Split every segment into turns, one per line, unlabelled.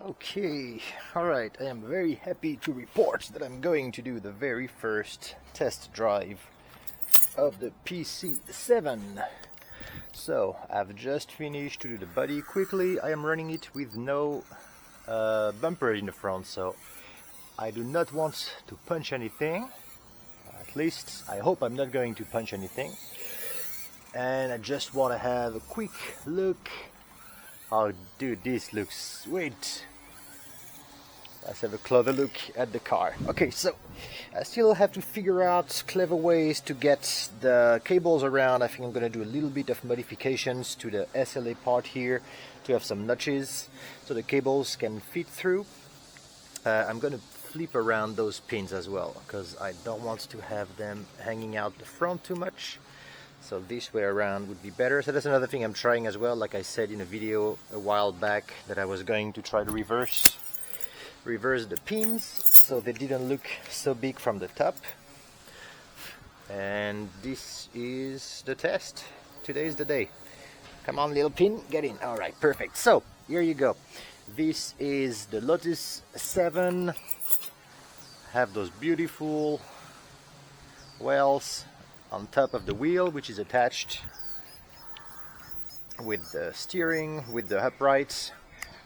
Okay, alright, I am very happy to report that I'm going to do the very first test drive of the PC7. So, I've just finished to do the body quickly. I am running it with no bumper in the front, so I do not want to punch anything. At least, I hope I'm not going to punch anything. And I just want to have a quick look. Oh dude, this looks sweet. Let's have a closer look at the car. Okay, so I still have to figure out clever ways to get the cables around. I think I'm going to do a little bit of modifications to the SLA part here to have some notches so the cables can fit through. I'm going to flip around those pins as well because I don't want to have them hanging out the front too much. So this way around would be better. So that's another thing I'm trying as well. Like I said in a video a while back that I was going to try to reverse the pins so they didn't look so big from the top. And this is the test. Today is the day. Come on, little pin, get in. All right, perfect. So here you go. This is the Lotus 7. Have those beautiful wells on top of the wheel, which is attached with the steering, with the uprights.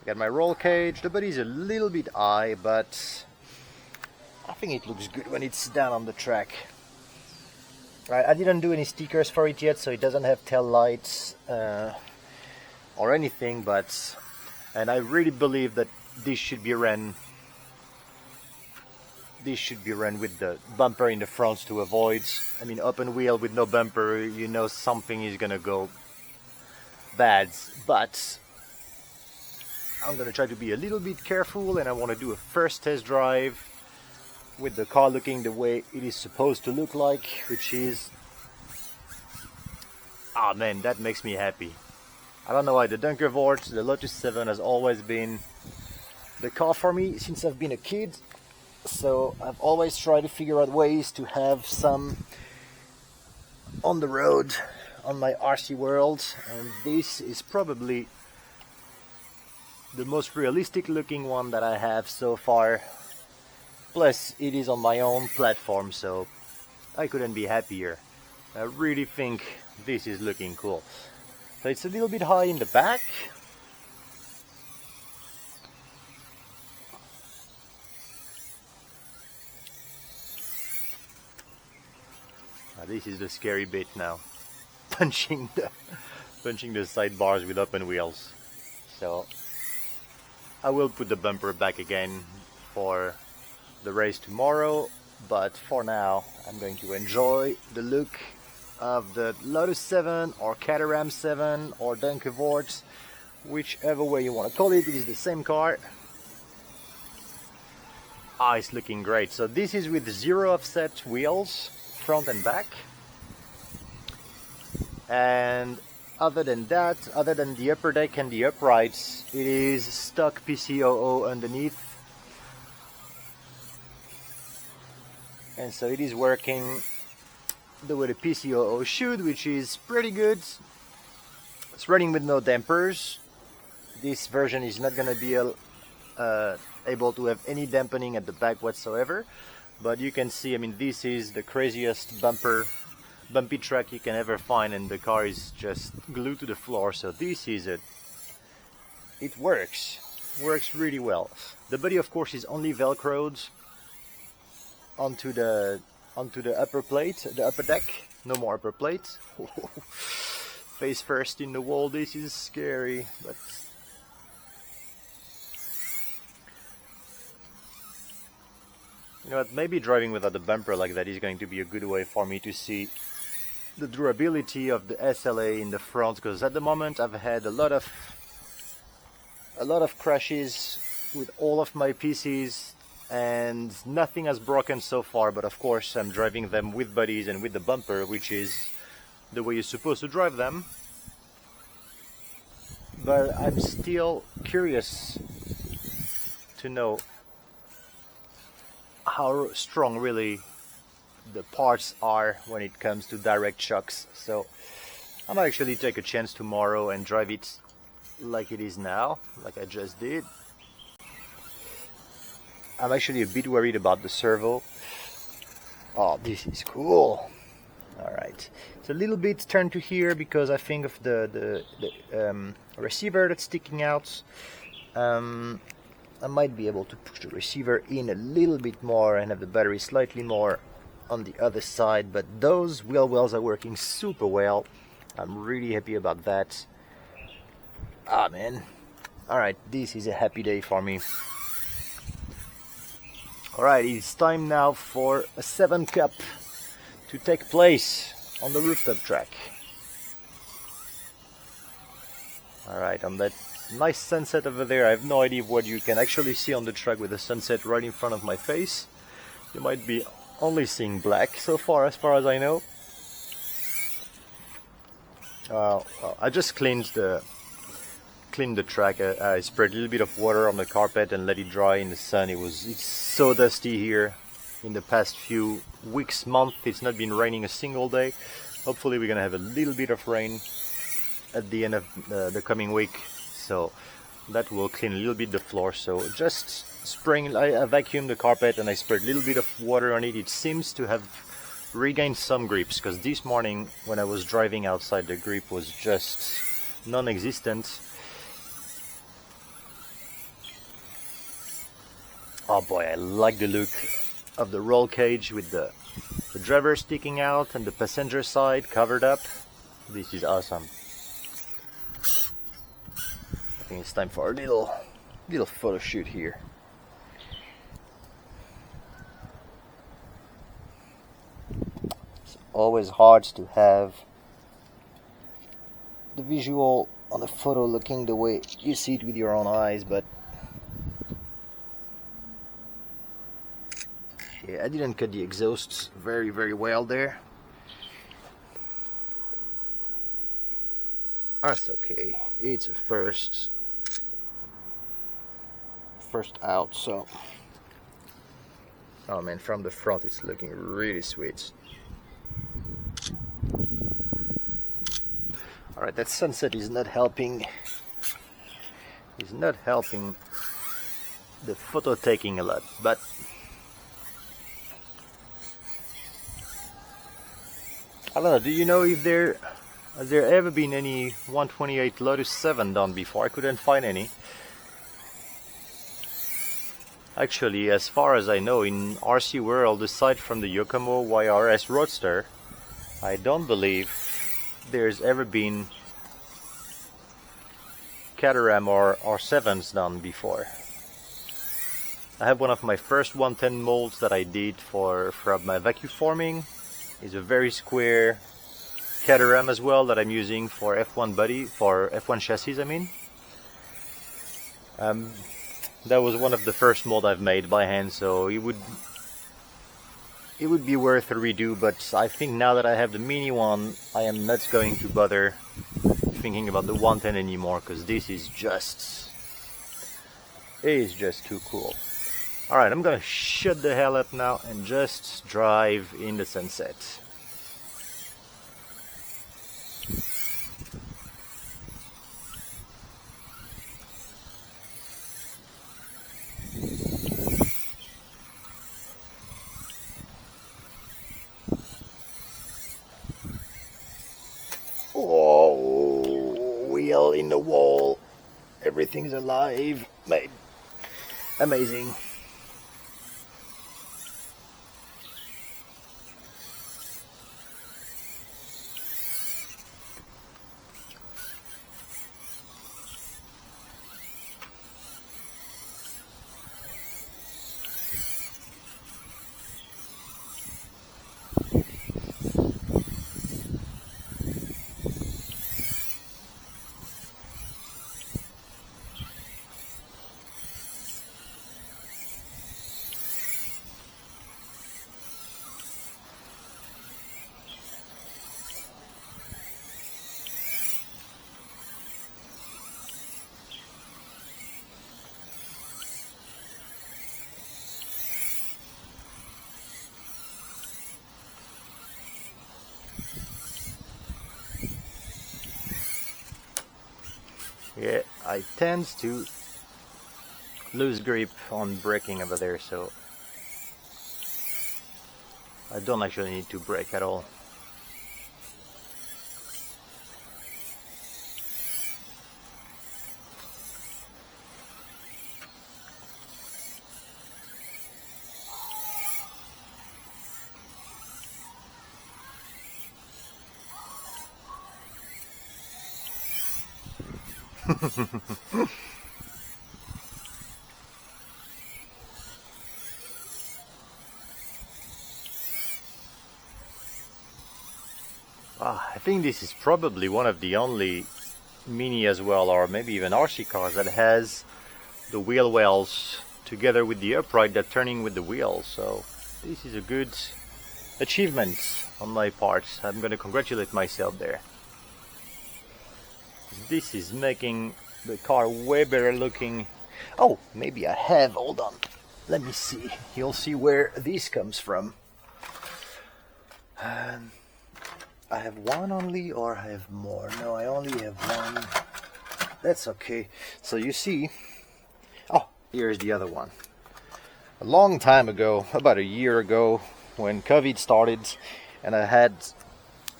Got my roll cage. The body is a little bit high, but I think it looks good when it's down on the track. I didn't do any stickers for it yet, so it doesn't have tail lights or anything, and I really believe that this should be run with the bumper in the front to avoid, I mean, open wheel with no bumper, you know something is gonna go bad. But I'm gonna try to be a little bit careful, and I want to do a first test drive with the car looking the way it is supposed to look like, which is, ah man, that makes me happy. I don't know why, the Dunkervoort, the Lotus 7 has always been the car for me since I've been a kid. So I've always tried to figure out ways to have some on the road on my RC world, and this is probably the most realistic looking one that I have so far. Plus it is on my own platform, so I couldn't be happier. I really think this is looking cool. So it's a little bit high in the back. This is the scary bit now, punching the sidebars with open wheels. So I will put the bumper back again for the race tomorrow, but for now I'm going to enjoy the look of the Lotus 7 or Caterham 7 or Dunkervoort, whichever way you want to call it. It is the same car. Ah, it's looking great. So this is with 0 offset wheels, front and back, and other than that, other than the upper deck and the uprights, it is stock PCOO underneath, and so it is working the way the PCOO should, which is pretty good. It's running with no dampers. This version is not going to be able to have any dampening at the back whatsoever. But you can see, I mean, this is the craziest bumpy track you can ever find, and the car is just glued to the floor. So this is it works really well. The body, of course, is only velcroed onto the upper plate, the upper deck. No more upper plate. Face first in the wall. This is scary, but you know what, maybe driving without a bumper like that is going to be a good way for me to see the durability of the SLA in the front, because at the moment I've had a lot of crashes with all of my PCs and nothing has broken so far, but of course I'm driving them with buddies and with the bumper, which is the way you're supposed to drive them. But I'm still curious to know how strong really the parts are when it comes to direct shocks. So I might actually take a chance tomorrow and drive it like it is now, like I just did. I'm actually a bit worried about the servo. Oh, this is cool. Alright, it's a little bit turned to here because I think of the receiver that's sticking out. I might be able to push the receiver in a little bit more and have the battery slightly more on the other side, but those wheel wells are working super well. I'm really happy about that. Ah man, alright, this is a happy day for me. Alright, it's time now for a 7 Cup to take place on the rooftop track. Alright, on that nice sunset over there, I have no idea what you can actually see on the track with the sunset right in front of my face. You might be only seeing black so far as I know. I just cleaned the track. I spread a little bit of water on the carpet and let it dry in the sun. It's so dusty here in the past few weeks, month. It's not been raining a single day. Hopefully we're gonna have a little bit of rain at the end of the coming week, so that will clean a little bit the floor. So just spraying, I vacuumed the carpet and I spread a little bit of water on it. It seems to have regained some grips, because this morning when I was driving outside, the grip was just non-existent. Oh boy, I like the look of the roll cage with the driver sticking out and the passenger side covered up. This is awesome. I think it's time for a little photo shoot here. It's always hard to have the visual on a photo looking the way you see it with your own eyes, but yeah, I didn't cut the exhausts very well there. That's okay. It's a first out, so oh man, from the front it's looking really sweet. Alright, that sunset is not helping. It's not helping the photo taking a lot, but I don't know, do you know if has there ever been any 128 Lotus 7 done before? I couldn't find any. Actually, as far as I know, in RC World, aside from the Yokomo YRS Roadster, I don't believe there's ever been Caterham or 7s done before. I have one of my first 110 molds that I did from my vacuum forming. Is a very square Caterham as well that I'm using for F1 body, for F1 chassis I mean. That was one of the first mold I've made by hand, so it would be worth a redo, but I think now that I have the mini one, I am not going to bother thinking about the 110 anymore, because this is just too cool. Alright, I'm gonna shut the hell up now and just drive in the sunset. Oh, wheel in the wall. Everything's alive. Mate, amazing. Yeah, I tend to loose grip on braking over there, so I don't actually need to brake at all. I think this is probably one of the only Mini as well, or maybe even RC cars, that has the wheel wells together with the upright that turning with the wheels. So this is a good achievement on my part. I'm going to congratulate myself there. This is making the car way better looking. Oh, maybe I have, hold on, let me see. You'll see where this comes from. I have one only, or I have more? No, I only have one. That's okay. So you see, oh, here's the other one. A long time ago, about a year ago, when COVID started, and I had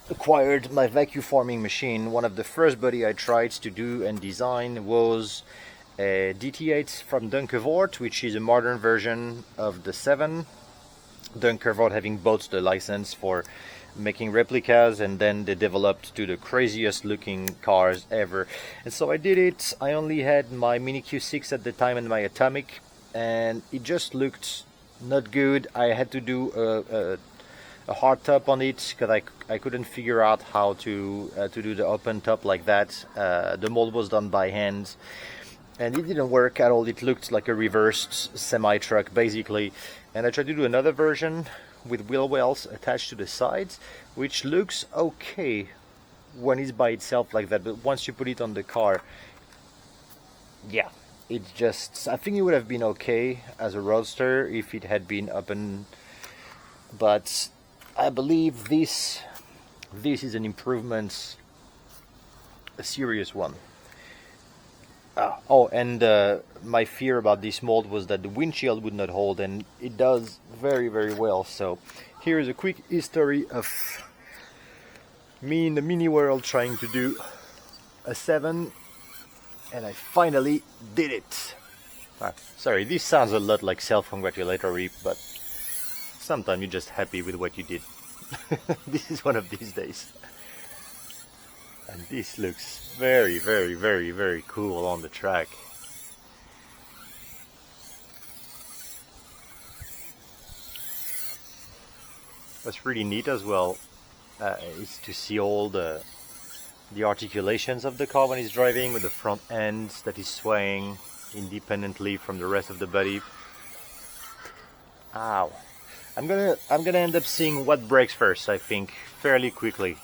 acquired my vacuum forming machine, one of the first body I tried to do and design was a DT8 from Dunkervoort, which is a modern version of the 7. Dunkervoort having both the license for making replicas, and then they developed to the craziest looking cars ever. And so I did it. I only had my Mini Q6 at the time and my Atomic, and it just looked not good. I had to do a hard top on it because I couldn't figure out how to do the open top like that. The mold was done by hand, and it didn't work at all. It looked like a reversed semi-truck basically. And I tried to do another version with wheel wells attached to the sides, which looks okay when it's by itself like that, but once you put it on the car, yeah, it just, I think it would have been okay as a roadster if it had been open, but I believe this is an improvement, a serious one. Oh, and my fear about this mold was that the windshield would not hold, and it does very, very well. So here is a quick history of me in the mini world trying to do a 7, and I finally did it. Sorry, this sounds a lot like self-congratulatory, but sometimes you're just happy with what you did. This is one of these days. And this looks very, very, very, very cool on the track. What's really neat as well is to see all the articulations of the car when it's driving, with the front end that is swaying independently from the rest of the body. Ow. I'm gonna end up seeing what brakes first, I think, fairly quickly.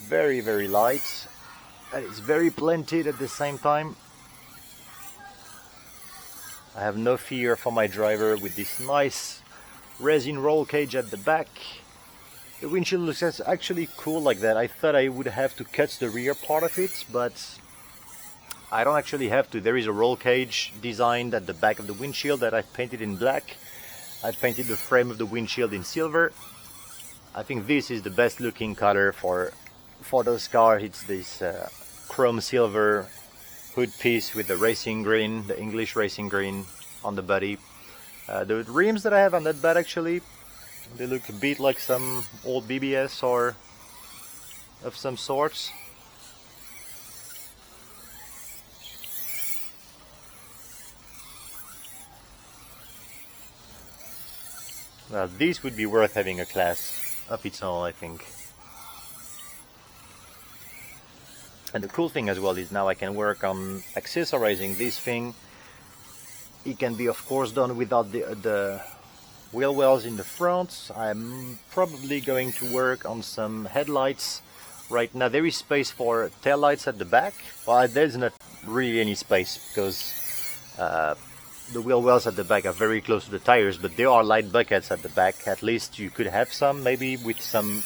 Very, very light, and it's very planted at the same time. I have no fear for my driver with this nice resin roll cage at the back. The windshield looks actually cool like that. I thought I would have to cut the rear part of it, but I don't actually have to. There is a roll cage designed at the back of the windshield that I've painted in black. I've painted the frame of the windshield in silver. I think this is the best looking color for those cars. It's this chrome silver hood piece with the racing green, the English racing green on the body. The rims that I have on that bed, actually, they look a bit like some old BBS or of some sorts. Well, this would be worth having a class of its own, I think. And the cool thing as well is now I can work on accessorizing this thing. It can be, of course, done without the wheel wells in the front. I'm probably going to work on some headlights right now. There is space for tail lights at the back. Well, there's not really any space because the wheel wells at the back are very close to the tires, but there are light buckets at the back. At least you could have some, maybe with some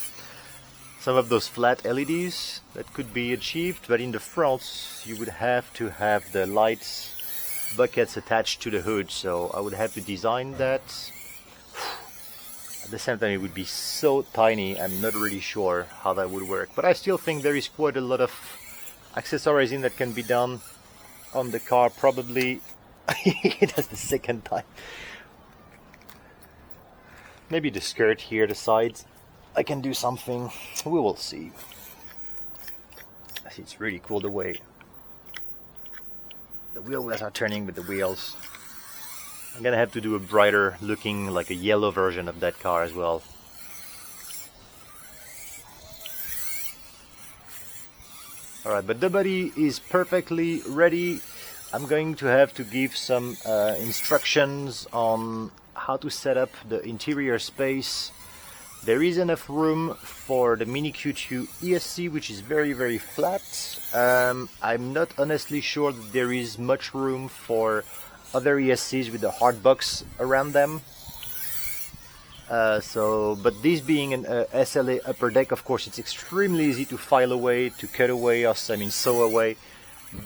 of those flat LEDs that could be achieved, but in the front you would have to have the lights buckets attached to the hood, so I would have to design that. At the same time, it would be so tiny, I'm not really sure how that would work, but I still think there is quite a lot of accessorizing that can be done on the car. Probably that's the second time. Maybe the skirt here, the sides, I can do something. We will see. It's really cool the way the wheel wells are turning with the wheels. I'm gonna have to do a brighter looking, like a yellow version of that car as well. Alright, but the body is perfectly ready. I'm going to have to give some instructions on how to set up the interior space. There is enough room for the Mini Q2 ESC, which is very, very flat. I'm not honestly sure that there is much room for other ESCs with the hard box around them. But this being an SLA upper deck, of course, it's extremely easy to file away, to cut away, or sew away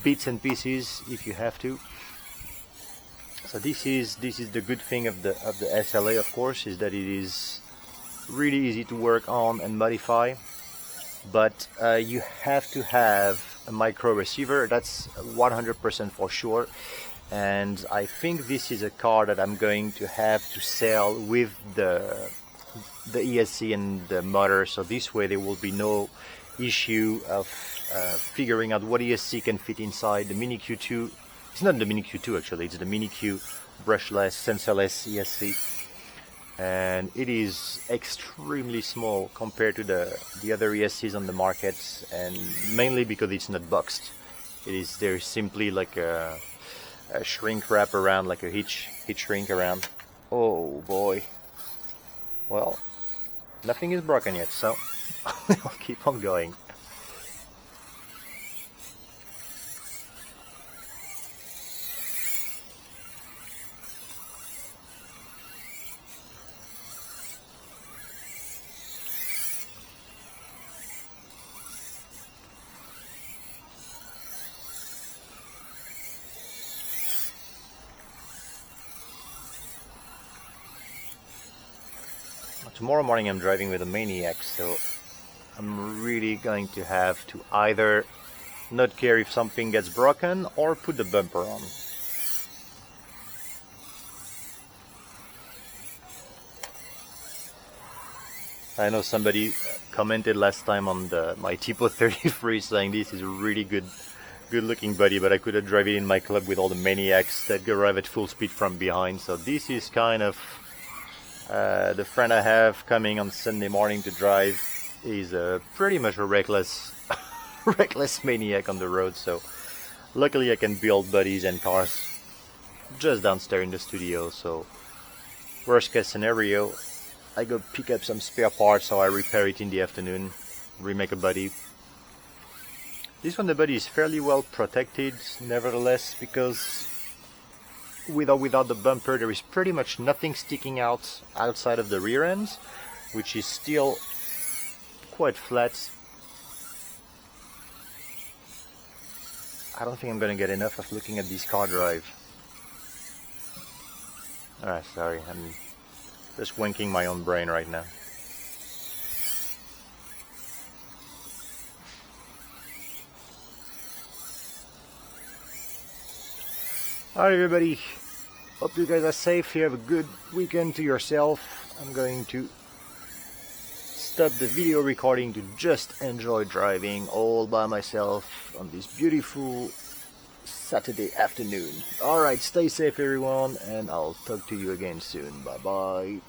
bits and pieces if you have to. So this is the good thing of the SLA, of course, is that it is really easy to work on and modify, but you have to have a micro receiver, that's 100% for sure. And I think this is a car that I'm going to have to sell with the ESC and the motor, so this way there will be no issue of figuring out what ESC can fit inside the Mini Q2. It's not the Mini Q2 actually, it's the Mini Q brushless, sensorless ESC. And it is extremely small compared to the other ESCs on the market, and mainly because it's not boxed. There's simply like a shrink wrap around, like a hitch shrink around. Oh boy. Well, nothing is broken yet, so I'll keep on going. Tomorrow morning I'm driving with a Maniac, so I'm really going to have to either not care if something gets broken or put the bumper on. I know somebody commented last time on my Tipo 33 saying this is a really good looking body, but I could have driven it in my club with all the Maniacs that arrive at full speed from behind. So this is kind of the friend I have coming on Sunday morning to drive is pretty much a reckless Maniac on the road. So luckily I can build buddies and cars just downstairs in the studio. So worst case scenario, I go pick up some spare parts or I repair it in the afternoon, remake a buddy. This one, the body is fairly well protected nevertheless, because with or without the bumper there is pretty much nothing sticking out outside of the rear end, which is still quite flat. I don't think I'm gonna get enough of looking at this car drive. Alright, sorry, I'm just wanking my own brain right now. Alright everybody, hope you guys are safe. You have a good weekend to yourself. I'm going to stop the video recording to just enjoy driving all by myself on this beautiful Saturday afternoon. Alright, stay safe everyone, and I'll talk to you again soon. Bye bye.